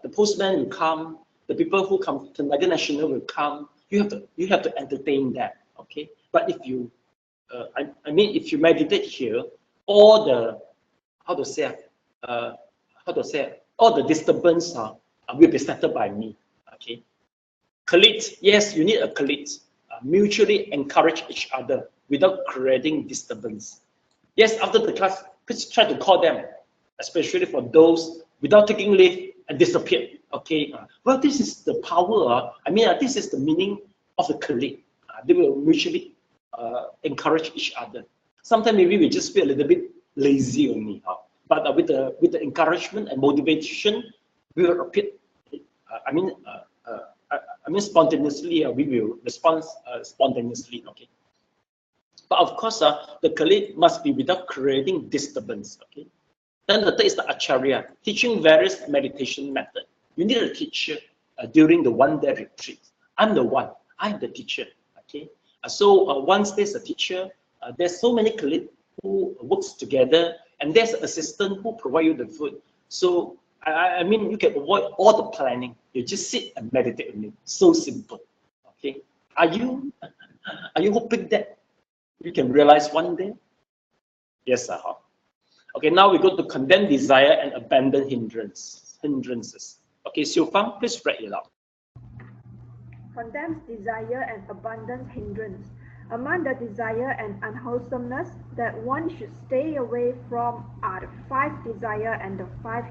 the postman will come, the people who come to Nagana National will come. You have to entertain them, okay? But if you, if you meditate here, all the all the disturbance will be settled by me, okay? Colleagues, yes, you need a colleague. Mutually encourage each other. without creating disturbance. Yes, after the class, please try to call them, especially for those without taking leave and disappear. Okay, well, this is the power. This is the meaning of the colleague. They will mutually encourage each other. Sometimes maybe we just feel a little bit lazy only, but with the encouragement and motivation, we will repeat. Spontaneously, we will respond spontaneously. Okay. But of course, the colleague must be without creating disturbance. Okay. Then the third is the acharya, teaching various meditation methods. You need a teacher during the one-day retreat. I'm the one. I'm the teacher. Okay. So once there's a teacher, there's so many colleagues who works together, and there's an assistant who provide you the food. So you can avoid all the planning. You just sit and meditate on it. So simple. Okay. Are you hoping that you can realize one day? Yes, I hope. Okay, now we go to condemn desire and abandon hindrances. Okay, Xiu Fang, please read it out. Condemns desire and abandons hindrance. Among the desire and unwholesomeness that one should stay away from are the 5 desire and the 5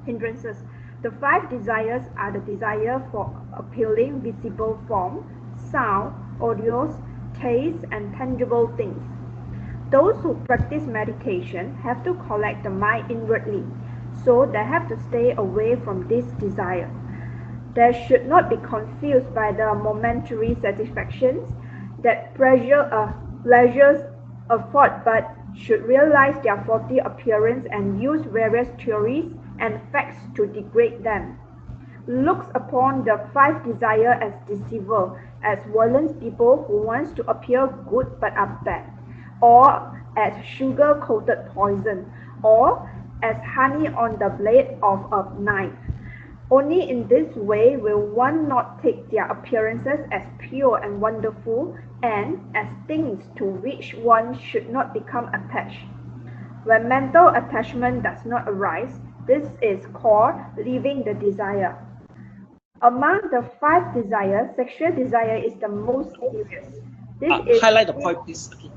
hindrances. The 5 desires are the desire for appealing visible form, sound, audios, taste, and tangible things. Those who practice meditation have to collect the mind inwardly, so they have to stay away from this desire. They should not be confused by the momentary satisfactions that pleasures afford, but should realize their faulty appearance and use various theories and facts to degrade them. Looks upon the 5 desires as deceiver, as violent people who wants to appear good but are bad, or as sugar-coated poison, or as honey on the blade of a knife. Only in this way will one not take their appearances as pure and wonderful, and as things to which one should not become attached. When mental attachment does not arise, this is called leaving the desire. Among the 5 desires, sexual desire is the most serious. Highlight the point, please. Okay.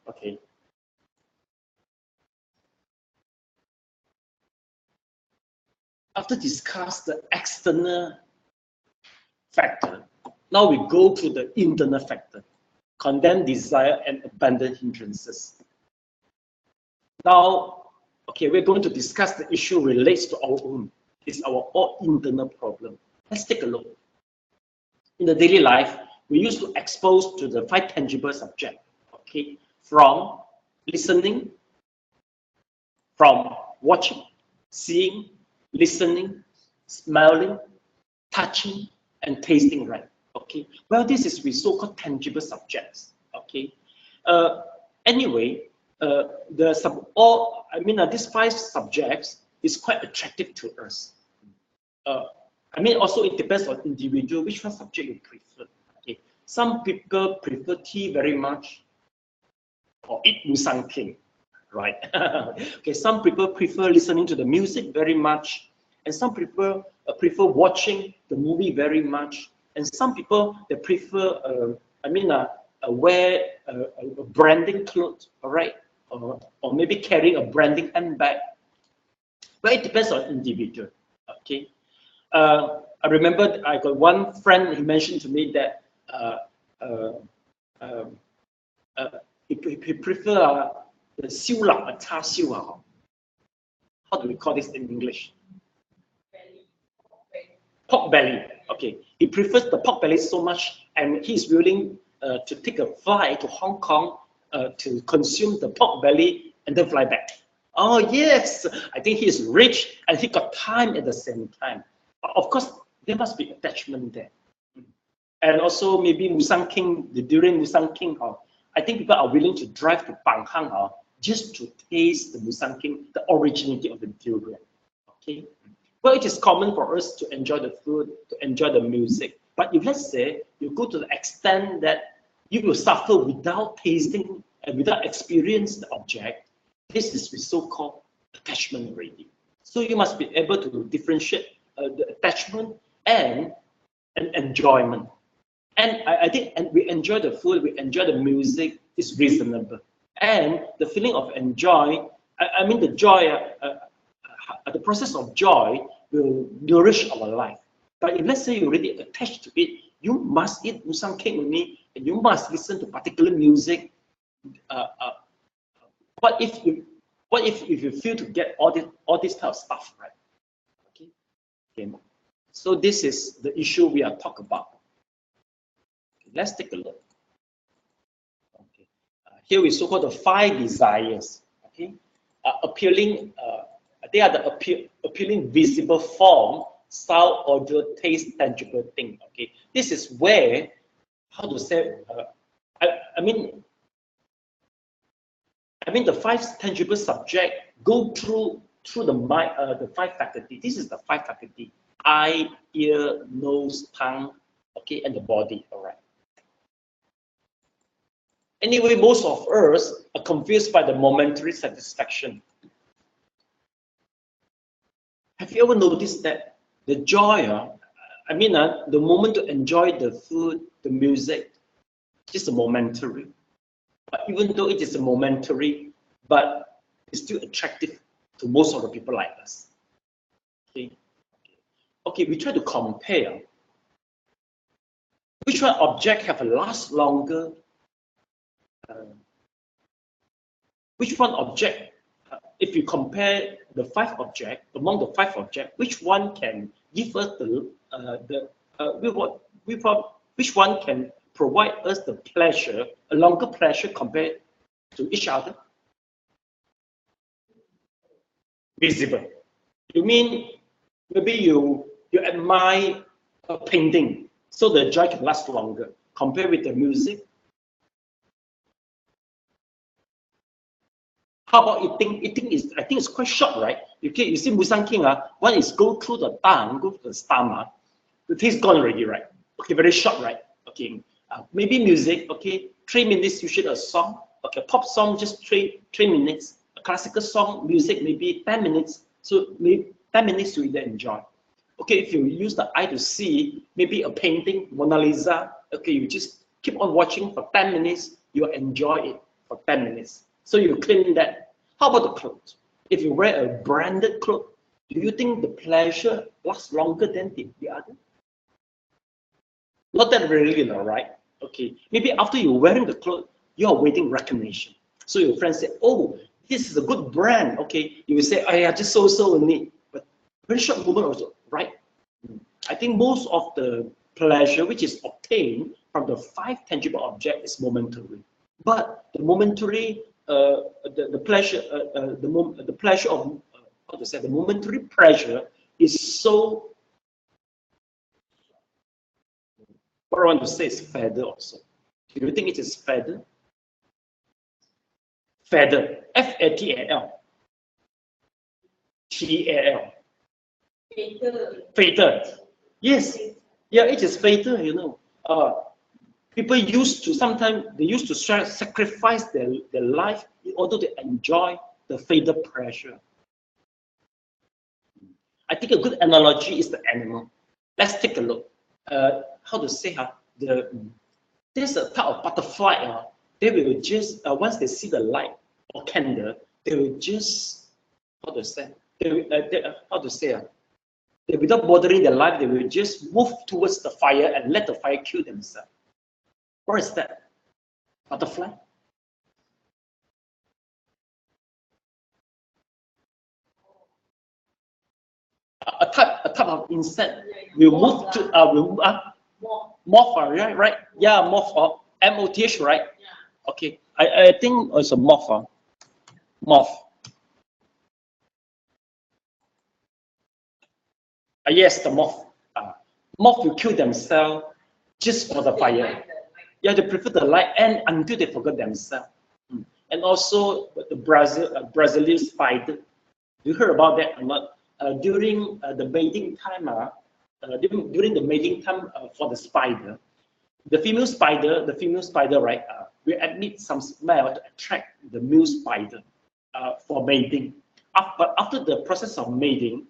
Okay. After discuss the external factor, now we go to the internal factor, condemn desire and abandon hindrances. Now, okay, we're going to discuss the issue relates to our own. It's our own internal problem. Let's take a look. In the daily life, we used to expose to the 5 tangible subjects, okay, from listening, from watching, seeing, listening, smelling, touching, and tasting, right? Okay. Well, this is with so-called tangible subjects. Okay. Anyway, these 5 subjects is quite attractive to us. Also it depends on individual which one subject you prefer. Okay. Some people prefer tea very much, or eat musang king, right? Okay. Some people prefer listening to the music very much, and some people prefer watching the movie very much, and some people they prefer wear a branding clothes, all right, or maybe carrying a branding handbag. But it depends on individual. Okay. I remember I got one friend. He mentioned to me that he prefer the 燒臘啊叉燒啊. How do we call this in English? pork belly. Okay, he prefers the pork belly so much, and he's willing to take a flight to Hong Kong to consume the pork belly and then fly back. Oh yes, I think he is rich and he got time at the same time. Of course, there must be attachment there. And also maybe Musang King, the durian Musang King, I think people are willing to drive to Panghang just to taste the Musang King, the originality of the durian. Okay. Well, it is common for us to enjoy the food, to enjoy the music. But if let's say you go to the extent that you will suffer without tasting and without experiencing the object, this is the so-called attachment already. So you must be able to differentiate the attachment and enjoyment. And I think we enjoy the food, we enjoy the music, is reasonable. And the feeling of enjoy, I mean the joy, the process of joy will nourish our life. But if let's say you're already attached to it, you must eat musang cake only, and you must listen to particular music. What if you feel to get all this type of stuff, right? Okay. So this is the issue we are talking about. Let's take a look. Okay. Here we so-called the 5 desires. Okay, appealing. They are the appealing visible form, sound, audio, taste, tangible thing. Okay, this is where, how to say? I mean the 5 tangible subject go through the mind, the 5 faculty. This is the 5 faculty: eye, ear, nose, tongue. Okay, and the body. All right. Anyway, most of us are confused by the momentary satisfaction. Have you ever noticed that the joy, the moment to enjoy the food, the music, is a momentary. But even though it is a momentary, but it's still attractive to most of the people like us. Okay, we try to compare which one object have a last longer. Which one object, if you compare the 5 objects, among the 5 objects, which one can give us which one can provide us the pleasure, a longer pleasure compared to each other? Visible. You mean maybe you admire a painting, so the joy can last longer compared with the music? How about eating? Eating is, I think it's quite short, right? You see Musang King, one is go through the tongue, go to the stomach. The taste gone already, right? Okay, very short, right? Okay, maybe music, okay, 3 minutes usually a song. Okay, pop song just 3 minutes. A classical song, music maybe 10 minutes. So maybe 10 minutes you either enjoy. Okay, if you use the eye to see, maybe a painting, Mona Lisa, okay, you just keep on watching for 10 minutes, you enjoy it for 10 minutes. So you clean that. How about the clothes? If you wear a branded cloth, do you think the pleasure lasts longer than the other? Not that really, right? Okay. Maybe after you're wearing the clothes, you're awaiting recognition. So your friends say, oh, this is a good brand. Okay. You will say, oh yeah, just so only. But very short moment also, right? I think most of the pleasure which is obtained from the 5 tangible objects is momentary. But the momentary the pleasure of the momentary pleasure is so, what I want to say is feather also. Do you think it is feather? Feather, F-A-T-A-L. T-A-L. Feather. Yes. Yeah, it is feather, you know. People used to sacrifice their life in order to enjoy the feather pleasure. I think a good analogy is the animal. Let's take a look. How to say there's a type of butterfly. They will just once they see the light or candle, they will just without bothering their life, they will just move towards the fire and let the fire kill themselves. What is that? Butterfly? a type of insect will move to moth, right? Yeah, moth, MOTH, right? Okay, I think it's a moth. Moth. Yes, the moth. Moth will kill themselves just for the fire. Yeah, they prefer the light and until they forget themselves. And also the Brazilian spider. You heard about that or not? During the mating time, during the mating time for the spider, the female spider, right, will emit some smell to attract the male spider for mating. But after the process of mating,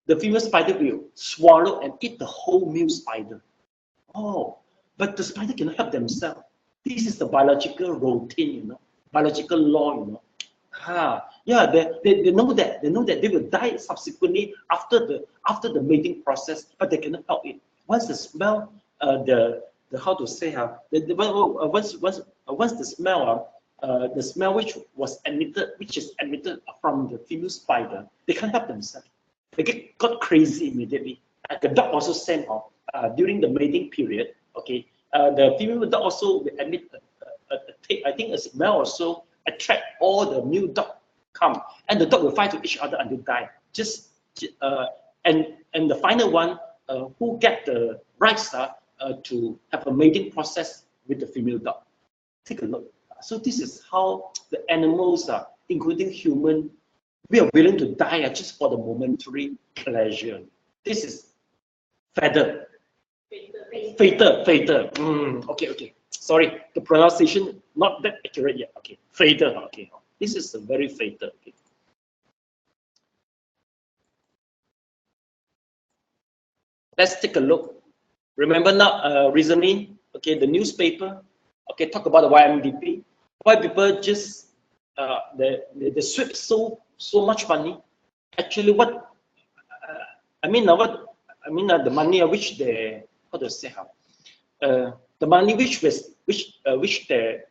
the female spider will swallow and eat the whole male spider. Oh, but the spider cannot help themselves. This is the biological routine, biological law, Yeah, they know that. They know that they will die subsequently after the mating process, but they cannot help it. Once the smell, how to say, once the smell which is emitted from the female spider, they can't help themselves. They got crazy immediately. The dog also same during the mating period. Okay, the female dog also will emit I think a smell also attract all the male dog come, and the dog will fight to each other until die. And the final one who get the rights to have a mating process with the female dog. Take a look. So this is how the animals, including human, we are willing to die just for the momentary pleasure. This is fatal. Okay. Sorry, the pronunciation not that accurate yet. Okay, fatal. Okay, this is a very fatal. Okay. Let's take a look. Remember now, recently, okay, the newspaper, okay, talk about the YMDP. Why people just they sweep so much money. Actually, what the money which they, how to say, the money which they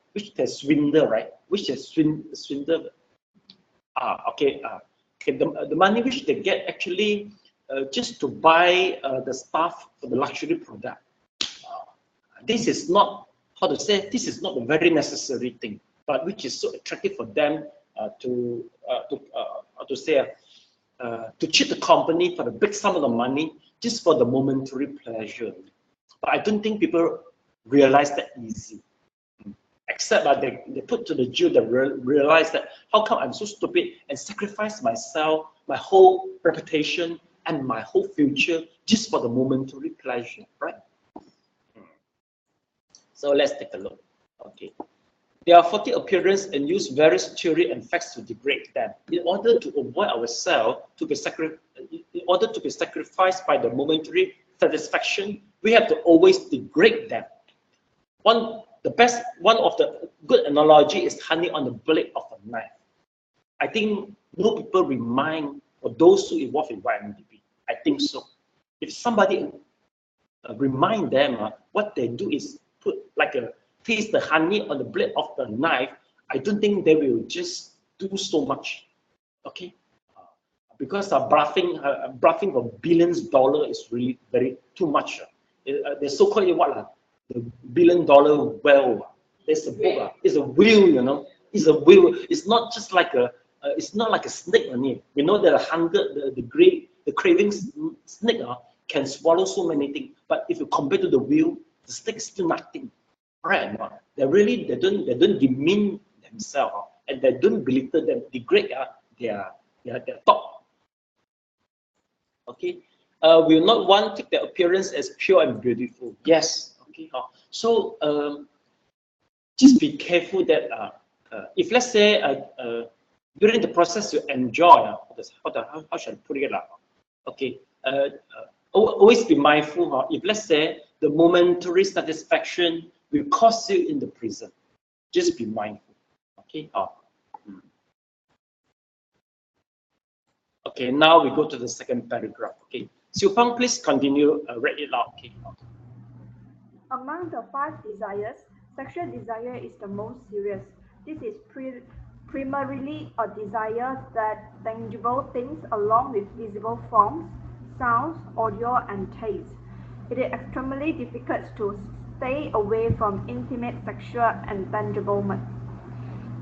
swindle, right? Which they swindle. The money which they get actually just to buy the stuff for the luxury product. This is not, how to say, this is not a very necessary thing, but which is so attractive for them to cheat the company for the big sum of the money just for the momentary pleasure. But I don't think people realize that easy. Except that they put to the Jew that realize that how come I'm so stupid and sacrifice myself, my whole reputation, and my whole future just for the momentary pleasure, right? So let's take a look. Okay. There are 40 appearances and use various theory and facts to degrade them. In order to avoid ourselves to be sacrificed by the momentary satisfaction, we have to always degrade them. One of the good analogy is honey on the blade of a knife. I think no people remind for those who involved in YMDP. I think so. If somebody remind them, what they do is put like a taste the honey on the blade of the knife. I don't think they will just do so much. Okay, because bluffing for billions of dollars is really very too much. The so-called the $1 billion well. There's a book. It's a wheel, It's a wheel. It's not just like it's not like a snake. We know that the cravings snake can swallow so many things. But if you compare to the wheel, the snake is still nothing. Right? They don't demean themselves and they don't belittle them, degrade their thought. Okay. We will not want to take their appearance as pure and beautiful. Yes. Okay. So just be careful that if let's say during the process you enjoy, how should I put it? Okay. Always be mindful. If let's say the momentary satisfaction will cost you in the prison, just be mindful. Okay. Okay. Now we go to the second paragraph. Okay. Xiu Pang, please continue. Read it out. Okay. Among the 5 desires, sexual desire is the most serious. This is primarily a desire that tangible things along with visible forms, sounds, audio, and taste. It is extremely difficult to stay away from intimate sexual entanglement.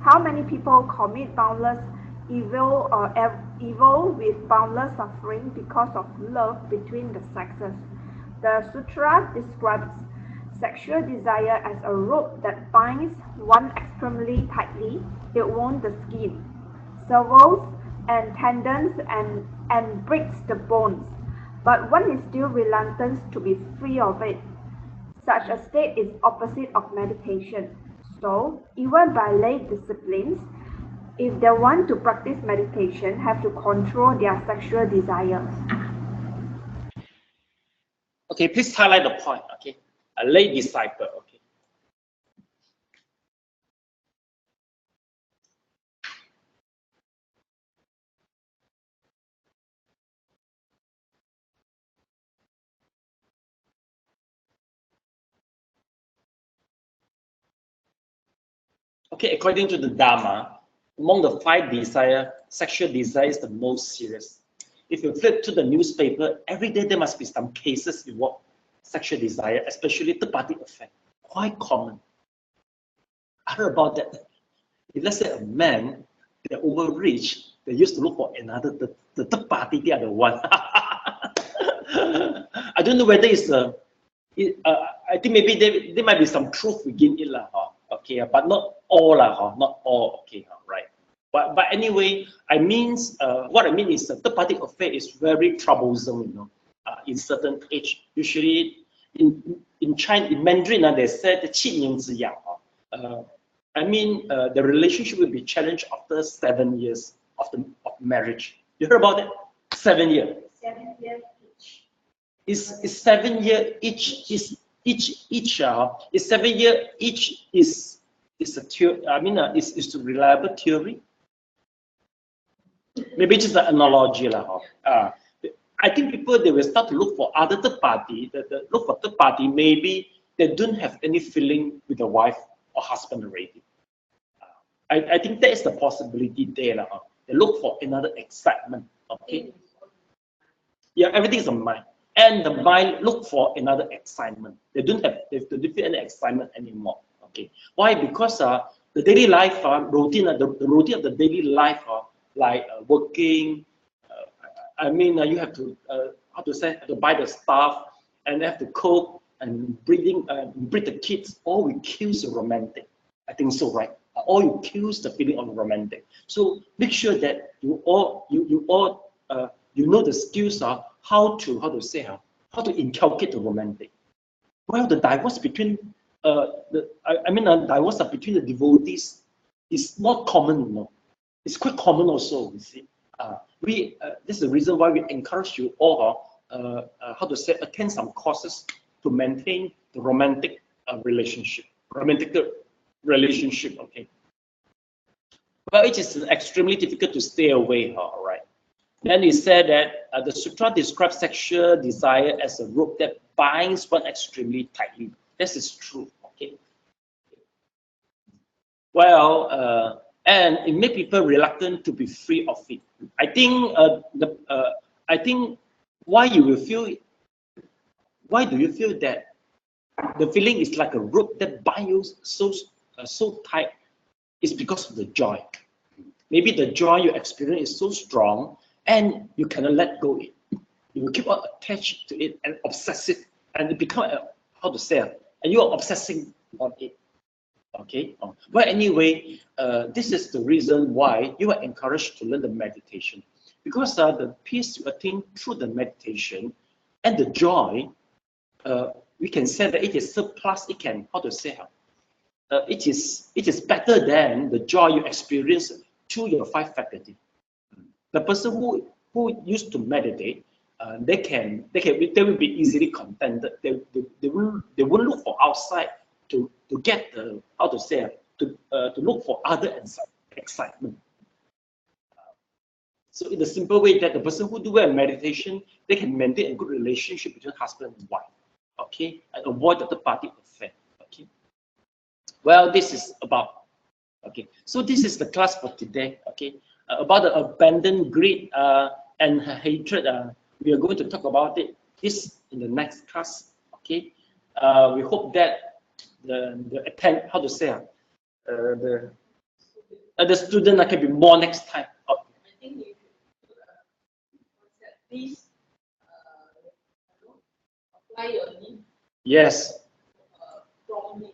How many people commit boundless evil or evil with boundless suffering because of love between the sexes? The sutra describes sexual desire as a rope that binds one extremely tightly. It wounds the skin, severs and tendons and breaks the bones, but one is still reluctant to be free of it. Such a state is opposite of meditation. So, even by lay disciplines, if they want to practice meditation, have to control their sexual desires. Okay, please highlight the point. Okay, a lay disciple. Okay. Okay, according to the Dharma, among the 5 desires, sexual desire is the most serious. If you flip to the newspaper, every day there must be some cases involve sexual desire, especially third-party affair. Quite common. I heard about that. If let's say a man, they're overreach, they used to look for another, the third party, the other one. I don't know whether it's I think maybe there might be some truth within it, okay, but not all, not all, okay, right. But anyway, what I mean is the third party affair is very troublesome, in certain age. Usually in China, in Mandarin, they said the 7年之痒. I mean, the relationship will be challenged after 7 years of marriage. You heard about it? 7 years. 7 years each. Is 7 year each? Is 7 year each? Is a theory? I mean, is a reliable theory? Maybe just an analogy, I think people, they will start to look for other third party. Look for third party. Maybe they don't have any feeling with the wife or husband already. I think that is the possibility there. They look for another excitement. Okay. Yeah, everything is a mind, and the mind look for another excitement. They don't feel any excitement anymore. Okay. Why? Because the daily life routine, the routine of the daily life, like working. I mean, you have to have to buy the stuff, and have to cook and breed the kids. All will kill the romantic. I think so, right? All you kills the feeling of romantic. So make sure that you all know the skills are how to inculcate the romantic. Well, the divorce between divorce between the devotees is not common, It's quite common also. You see, this is the reason why we encourage you all attend some courses to maintain the romantic relationship. Okay. Well, it is extremely difficult to stay away, all right. Then he said that the sutra describes sexual desire as a rope that binds one extremely tightly. This is true, okay. Well, and it makes people reluctant to be free of it. I think why do you feel that the feeling is like a rope that binds you so tight? It's because of the joy. Maybe the joy you experience is so strong and you cannot let go of it. You will keep on attached to it and obsessive, and it become and you are obsessing on it. Okay. Well, anyway, this is the reason why you are encouraged to learn the meditation, because the peace you attain through the meditation and the joy, we can say that it is surplus. It can it is better than the joy you experience through your 5 faculties. The person who used to meditate, they will be easily contented. They won't look for outside to get the to look for other excitement. So in the simple way that the person who do well meditation, they can maintain a good relationship between husband and wife, okay, and avoid the third party affair. Okay. Well, this is about, okay. So this is the class for today, okay, about the abandoned greed and hatred. we are going to talk about this in the next class. Okay, we hope that the student can be more next time. Okay. I think you should please apply your need. Yes. From me.